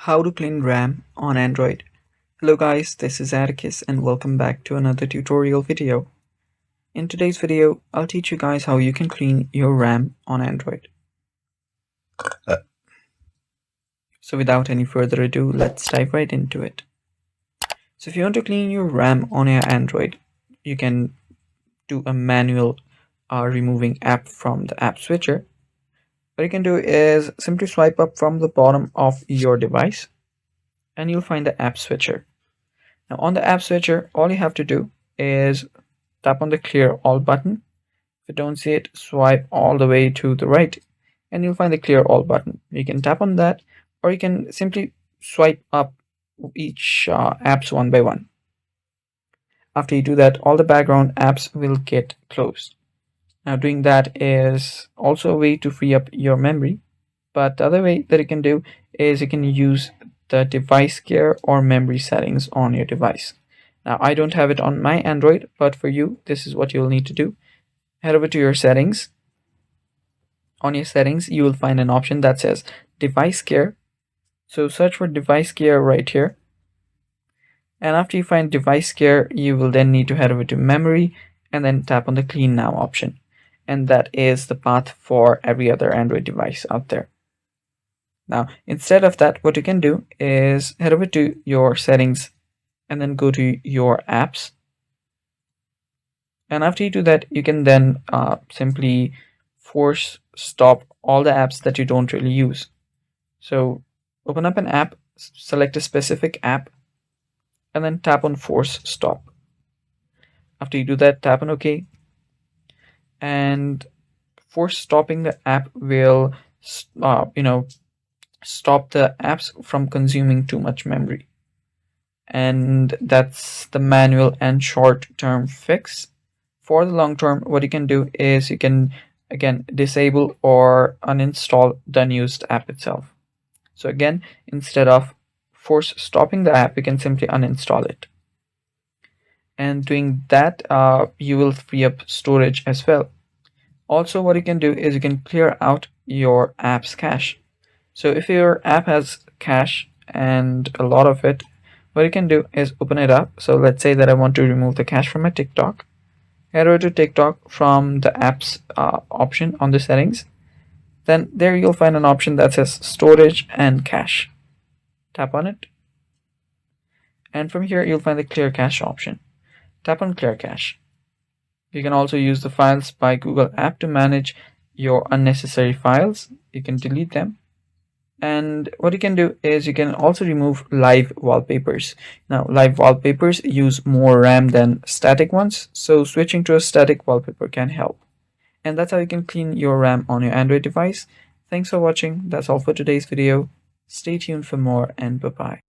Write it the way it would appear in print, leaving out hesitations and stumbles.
How to clean RAM on Android. Hello guys, this is Atticus and welcome back to another tutorial video. In today's video, I'll teach you guys how you can clean your RAM on Android. So without any further ado, let's dive right into it. So if you want to clean your RAM on your Android, you can do a manual removing app from the app switcher. What you can do is simply swipe up from the bottom of your device and you'll find the app switcher. Now on the app switcher, all you have to do is tap on the clear all button. If you don't see it, swipe all the way to the right and you'll find the clear all button. You can tap on that, or you can simply swipe up each apps one by one. After you do that, all the background apps will get closed. Now doing that is also a way to free up your memory, but the other way that you can do is you can use the device care or memory settings on your device. Now I don't have it on my Android, but for you, this is what you'll need to do. Head over to your settings. On your settings, you will find an option that says device care. So search for device care right here. And after you find device care, you will then need to head over to memory and then tap on the clean now option. And that is the path for every other Android device out there. Now, instead of that, what you can do is head over to your settings and then go to your apps. And after you do that, you can then simply force stop all the apps that you don't really use. So open up an app, select a specific app, and then tap on force stop. After you do that, tap on OK. And force stopping the app will stop the apps from consuming too much memory. And that's the manual and short-term fix. For the long term, what you can do is you can again disable or uninstall the unused app itself. So again, instead of force stopping the app, you can simply uninstall it. And doing that, you will free up storage as well. Also, what you can do is you can clear out your app's cache. So if your app has cache and a lot of it, what you can do is open it up. So let's say that I want to remove the cache from my TikTok. Head over to TikTok from the apps option on the settings. Then there you'll find an option that says storage and cache. Tap on it. And from here, you'll find the clear cache option. Tap on clear cache. You can also use the Files by Google app to manage your unnecessary files. You can delete them. And what you can do is you can also remove live wallpapers. Now, live wallpapers use more RAM than static ones, so switching to a static wallpaper can help. And that's how you can clean your RAM on your Android device. Thanks for watching. That's all for today's video. Stay tuned for more, and bye-bye.